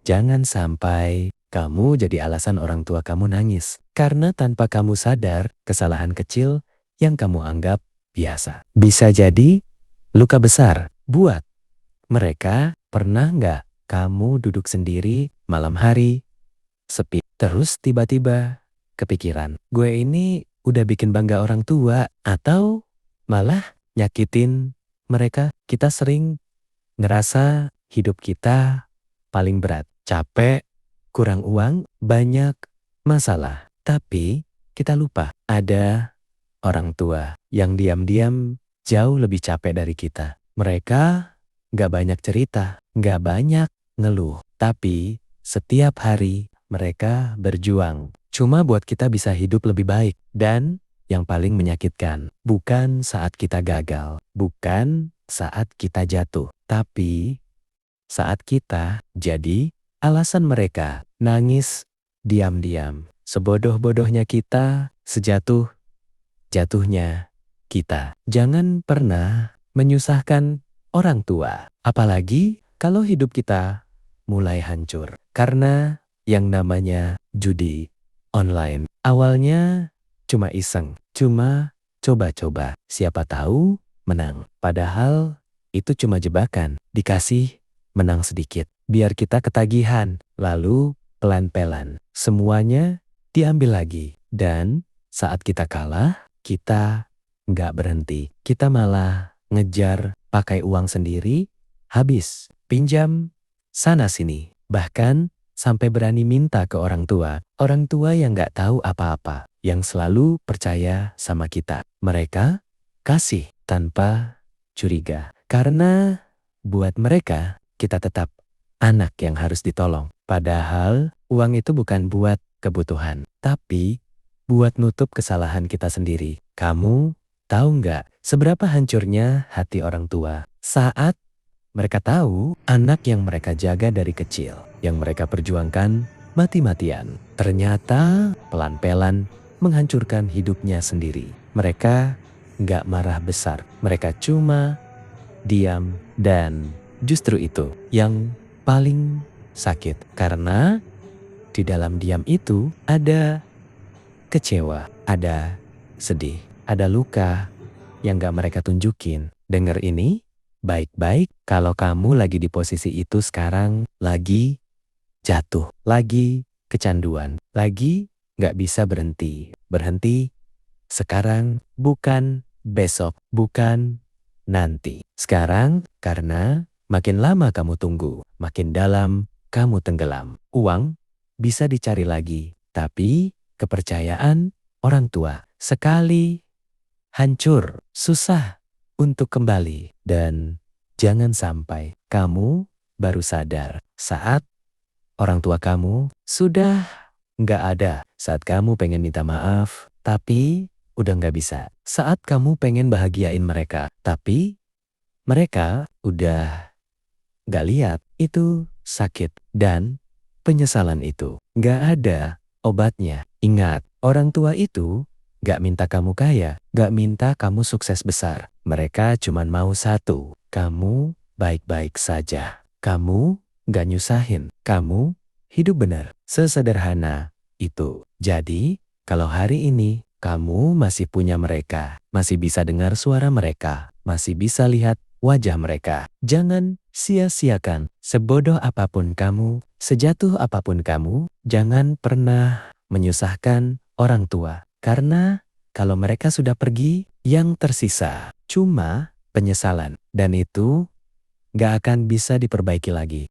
Jangan sampai kamu jadi alasan orang tua kamu nangis. Karena tanpa kamu sadar, kesalahan kecil yang kamu anggap biasa bisa jadi luka besar buat mereka. Pernah nggak kamu duduk sendiri malam hari, sepi, terus tiba-tiba kepikiran, gue ini udah bikin bangga orang tua atau malah nyakitin mereka? Kita sering ngerasa hidup kita paling berat, capek, kurang uang, banyak masalah. Tapi kita lupa ada orang tua yang diam-diam jauh lebih capek dari kita. Mereka gak banyak cerita, gak banyak ngeluh. Tapi setiap hari mereka berjuang. Cuma buat kita bisa hidup lebih baik. Dan yang paling menyakitkan, bukan saat kita gagal, bukan saat kita jatuh, tapi saat kita jadi alasan mereka nangis diam-diam. Sebodoh-bodohnya kita, sejatuh-jatuhnya kita. Jangan pernah menyusahkan orang tua. Apalagi kalau hidup kita mulai hancur. Karena yang namanya judi online. Awalnya cuma iseng, cuma coba-coba. Siapa tahu menang. Padahal itu cuma jebakan. Dikasih menang sedikit. Biar kita ketagihan. Lalu pelan-pelan. Semuanya diambil lagi. Dan saat kita kalah, kita nggak berhenti. Kita malah ngejar pakai uang sendiri. Habis. Pinjam sana-sini. Bahkan sampai berani minta ke orang tua. Orang tua yang nggak tahu apa-apa. Yang selalu percaya sama kita. Mereka kasih tanpa curiga. Karena buat mereka, kita tetap anak yang harus ditolong. Padahal uang itu bukan buat kebutuhan. Tapi buat nutup kesalahan kita sendiri. Kamu tahu nggak seberapa hancurnya hati orang tua saat mereka tahu anak yang mereka jaga dari kecil, yang mereka perjuangkan mati-matian, ternyata pelan-pelan menghancurkan hidupnya sendiri. Mereka nggak marah besar, mereka cuma diam, dan justru itu yang paling sakit. Karena di dalam diam itu ada kecewa, ada sedih, ada luka yang gak mereka tunjukin. Dengar ini baik-baik. Kalau kamu lagi di posisi itu sekarang, lagi jatuh, lagi kecanduan, lagi gak bisa berhenti. Berhenti sekarang, bukan besok, bukan nanti. Sekarang, karena makin lama kamu tunggu, makin dalam kamu tenggelam. Uang bisa dicari lagi, tapi kepercayaan orang tua sekali hancur, susah untuk kembali. Dan jangan sampai kamu baru sadar saat orang tua kamu sudah nggak ada. Saat kamu pengen minta maaf, tapi udah nggak bisa. Saat kamu pengen bahagiain mereka, tapi mereka udah nggak lihat. Itu sakit, dan penyesalan itu nggak ada obatnya. Ingat, orang tua itu gak minta kamu kaya, gak minta kamu sukses besar. Mereka cuma mau satu, kamu baik-baik saja. Kamu gak nyusahin, kamu hidup benar. Sesederhana itu. Jadi, kalau hari ini kamu masih punya mereka, masih bisa dengar suara mereka, masih bisa lihat wajah mereka, jangan sia-siakan. Sebodoh apapun kamu, sejatuh apapun kamu, jangan pernah menyusahkan orang tua. Karena kalau mereka sudah pergi, yang tersisa cuma penyesalan. Dan itu gak akan bisa diperbaiki lagi.